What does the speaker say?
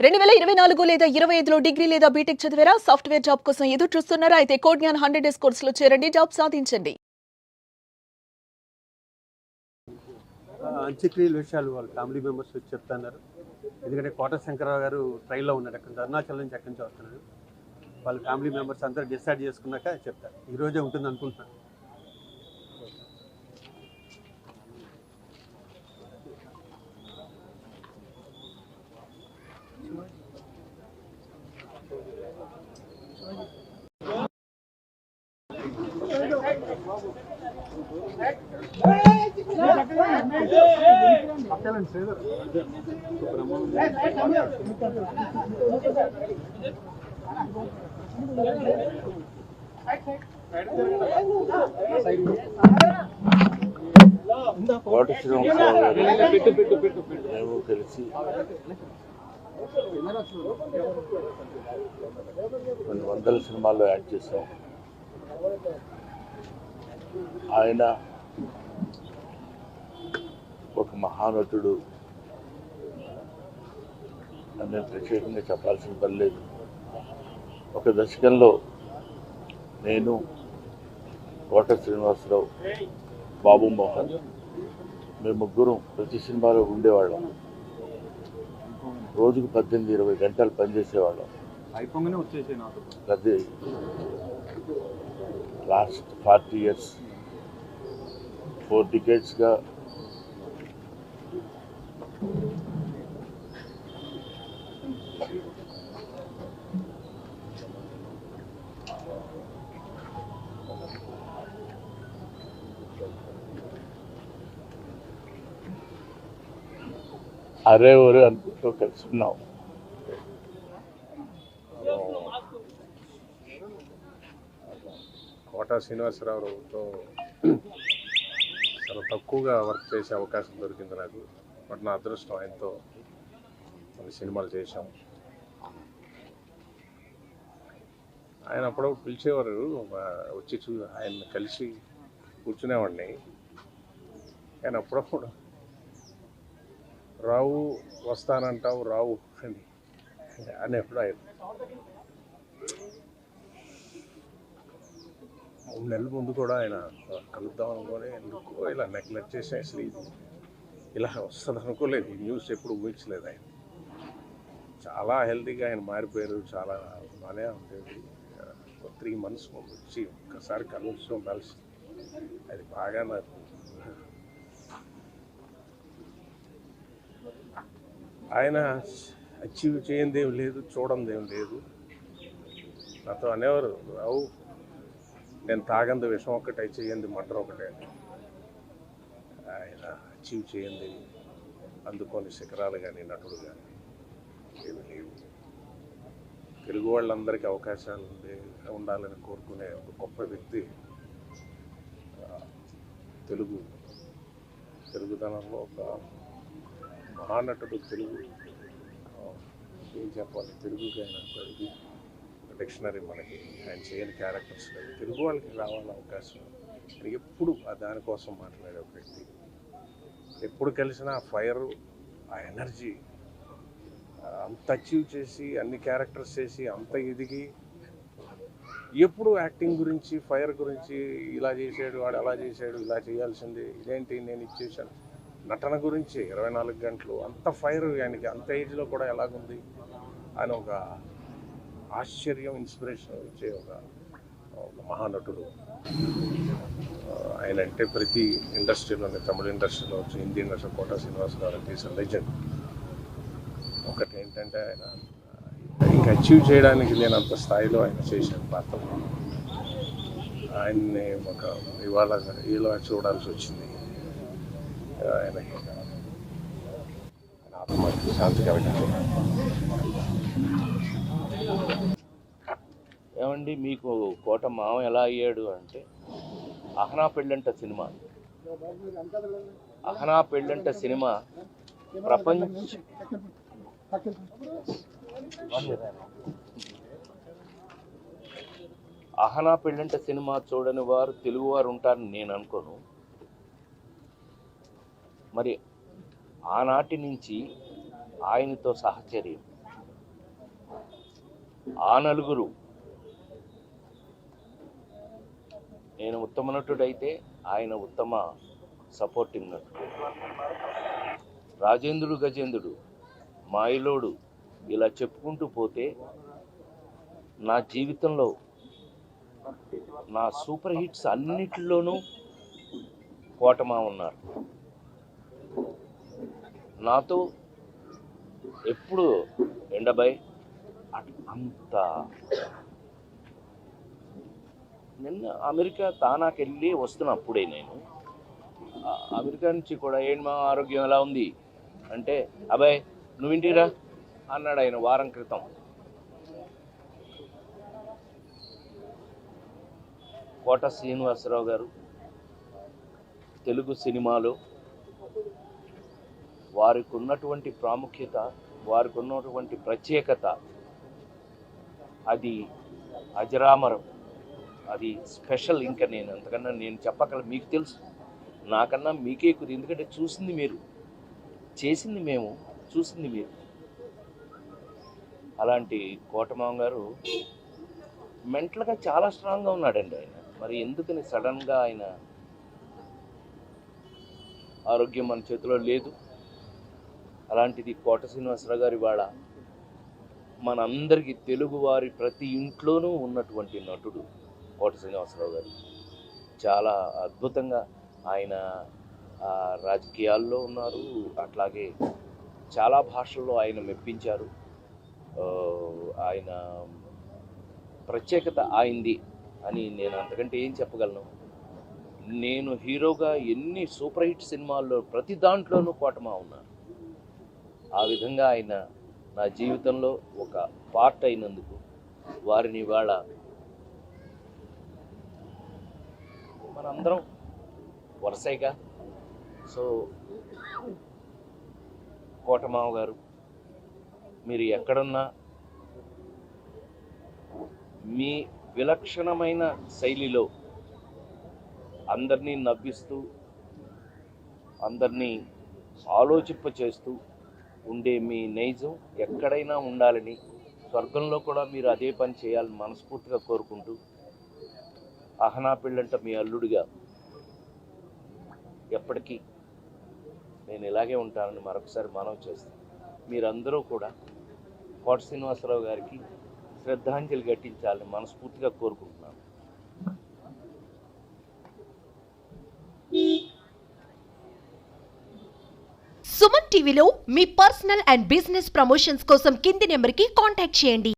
2024 లేదా 25లో డిగ్రీ లేదా బీటెక్ చదివారా? సాఫ్ట్వేర్ జాబ్ కోసం ఎదురు చూస్తున్నారా? అయితే కోడ్ జ్ఞాన్ 100 డేస్ కోర్సులో చేరండి, జాబ్ సాధించండి. అంత్యక్రియల విషయాలు వాళ్ళ ఫ్యామిలీ మెంబర్స్ వచ్చి చెప్తున్నారు. ఎందుకంటే కోట శంకరరావు గారు ట్రైల్లో ఉన్నారు, అక్కడ అరుణాచల్ నుంచి ఎక్కడి నుంచి వస్తున్నారు. వాళ్ళ ఫ్యామిలీ మెంబర్స్ అందరూ డిసైడ్ చేసుకున్నాక చెప్తారు. ఈరోజే ఉంటుంది అనుకుంటున్నాను. కోట శ్రీనివాసరావు మేము కలిసి కొన్ని వందల సినిమాల్లో యాక్ట్ చేసాం. ఆయన ఒక మహానటుడు అని నేను ప్రత్యేకంగా చెప్పాల్సిన పని లేదు. ఒక దశకంలో నేను, కోట శ్రీనివాసరావు, బాబు మోహన్ మేము ముగ్గురం ప్రతి సినిమాలో ఉండేవాళ్ళం. రోజుకు 18-20 గంటలు పనిచేసేవాళ్ళం. అది లాస్ట్ 40 years 4 decades-గా అరే ఒరే అనుకుంటూ కలిసి ఉన్నాం. కోట శ్రీనివాసరావుతో చాలా తక్కువగా వర్క్ చేసే అవకాశం దొరికింది నాకు. బట్ నా అదృష్టం, ఆయనతో కొన్ని సినిమాలు చేశాం. ఆయన అప్పుడప్పుడు పిలిచేవారు, వచ్చి ఆయన కలిసి కూర్చునేవాడిని. ఆయన అప్పుడప్పుడు రావు వస్తానంటావు రావు అని అనేప్పుడు ఆయన 3 నెలల ముందు కూడా ఆయన కలుద్దాం అనుకోని ఎందుకో ఇలా నెగ్లెక్ట్ చేసి అసలు ఇది ఇలా వస్తుంది అనుకోలేదు. ఈ న్యూస్ ఎప్పుడు ఊహించలేదు. ఆయన చాలా హెల్తీగా ఆయన మారిపోయారు. చాలా బాగానే ఉండేది. 3 months ముందు వచ్చి ఒక్కసారి కలుస్తాం కలిసి అది బాగా నాకు ఆయన అచీవ్ చేయందేం లేదు, చూడందేం లేదు. నాతో అనేవారు, రావు నేను తాగంది విషం ఒకటే, చేయంది మటర్ ఒకటే. ఆయన అచీవ్ చేయంది అందుకొని శిఖరాలు కానీ నటుడు కానీ ఏమి లేవు. తెలుగు వాళ్ళందరికీ అవకాశాలు ఉండాలని కోరుకునే ఒక గొప్ప వ్యక్తి. తెలుగుదనంలో ఒక మహానటుడు. తెలుగు ఏం చెప్పాలి, తెలుగుకి ఆయన ఇది డిక్షనరీ. మనకి ఆయన చేయని క్యారెక్టర్స్ లేదు. తెలుగు వాళ్ళకి రావాల అవకాశం. ఎప్పుడు దానికోసం మాట్లాడే ఒక వ్యక్తి. ఎప్పుడు కలిసినా ఆ ఫైర్, ఆ ఎనర్జీ, అంత అచీవ్ చేసి అన్ని క్యారెక్టర్స్ చేసి అంత ఎదిగి ఎప్పుడు యాక్టింగ్ గురించి, ఫైర్ గురించి, ఇలా చేసాడు వాడు అలా చేశాడు, ఇలా చేయాల్సింది ఇదేంటి నేను ఇచ్చేసాను, నటన గురించి 24 గంటలు అంత ఫైర్ ఆయనకి. అంత ఏజ్లో కూడా ఎలాగుంది ఆయన ఒక ఆశ్చర్యం, ఇన్స్పిరేషన్ ఇచ్చే ఒక మహానటుడు. ఆయన అంటే ప్రతి ఇండస్ట్రీలోనే, తమిళ ఇండస్ట్రీలో వచ్చి, హిందీ ఇండస్ట్రీ, కోట శ్రీనివాసరావు అంటే ఈజ్ లెజెండ్. ఒకటి ఏంటంటే ఆయన ఇంకా అచీవ్ చేయడానికి లేనంత స్థాయిలో ఆయన చేశాను పాత్ర. ఆయన్ని ఒక ఇవాళ ఇలా చూడాల్సి వచ్చింది. ఆయనకి ఆత్మకి శాంతి కలగాలి. ఏమండి, మీకు కోట మామ ఎలా అయ్యాడు అంటే, అహనా పెళ్ళంట సినిమా ప్రపంచ అహనా పెళ్ళంట సినిమా చూడని వారు తెలుగువారు ఉంటారని నేను అనుకోను. మరి ఆనాటి నుంచి ఆయనతో సహచర్యం ఆ నలుగురు, నేను ఉత్తమ నటుడైతే ఆయన ఉత్తమ సపోర్టింగ్ నటుడు, రాజేంద్రుడు గజేంద్రుడు, మాయలోడు, ఇలా చెప్పుకుంటూ పోతే నా జీవితంలో నా సూపర్ హిట్స్ అన్నిటిలోనూ కోటమా ఉన్నారు. నాతో ఎప్పుడు ఎండబాయ్ అంత. నిన్న అమెరికా తానాకి వెళ్ళి వస్తున్నప్పుడే నేను అమెరికా నుంచి కూడా ఏంటి మా ఆరోగ్యం ఎలా ఉంది అంటే, అబ్బాయి నువ్వు ఇంటిరా అన్నాడు ఆయన వారం క్రితం. కోట శ్రీనివాసరావు గారు తెలుగు సినిమాలో వారికి ఉన్నటువంటి ప్రాముఖ్యత, వారికి ఉన్నటువంటి ప్రత్యేకత అది అజరామరం, అది స్పెషల్. ఇంకా నేను అంతకన్నా నేను చెప్పగల, మీకు తెలుసు నాకన్నా మీకే ఎక్కువ, ఎందుకంటే చూసింది మీరు, చేసింది మేము, చూసింది మీరు. అలాంటి కోటమామ గారు మెంటల్గా చాలా స్ట్రాంగ్గా ఉన్నాడండి ఆయన. మరి ఎందుకని సడన్గా ఆయన ఆరోగ్యం మన చేతిలో లేదు. అలాంటిది కోట శ్రీనివాసరావు గారి వాళ్ళ మనందరికీ తెలుగు వారి ప్రతి ఇంట్లోనూ ఉన్నటువంటి నటుడు కోట శ్రీనివాసరావు గారు. చాలా అద్భుతంగా ఆయన రాజకీయాల్లో ఉన్నారు, అట్లాగే చాలా భాషల్లో ఆయన మెప్పించారు. ఆయన ప్రత్యేకత ఆయింది అని నేను అంతకంటే ఏం చెప్పగలను. నేను హీరోగా ఎన్ని సూపర్ హిట్ సినిమాల్లో ప్రతి దాంట్లోనూ కోటమా ఉన్నారు. ఆ విధంగా ఆయన నా జీవితంలో ఒక పార్ట్ అయినందుకు వారిని ఇవాళ మనందరం వరుసగా. సో కోటమావ గారు, మీరు ఎక్కడున్నా మీ విలక్షణమైన శైలిలో అందరినీ నవ్విస్తూ, అందరినీ ఆలోచింపచేస్తూ ఉండే మీ నైజం ఎక్కడైనా ఉండాలని, స్వర్గంలో కూడా మీరు అదే పని చేయాలని మనస్ఫూర్తిగా కోరుకుంటూ, అహనా పెళ్ళంట మీ అల్లుడిగా ఎప్పటికీ నేను ఇలాగే ఉంటానని మరొకసారి మనవి చేస్తాను. మీరందరూ కూడా కోట శ్రీనివాసరావు గారికి శ్రద్ధాంజలి ఘటించాలని మనస్ఫూర్తిగా కోరుకుంటున్నాను. సుమన్ టీవీలో మీ పర్సనల్ అండ్ బిజినెస్ ప్రమోషన్స్ కోసం కింది నెంబర్కి కాంటాక్ట్ చేయండి.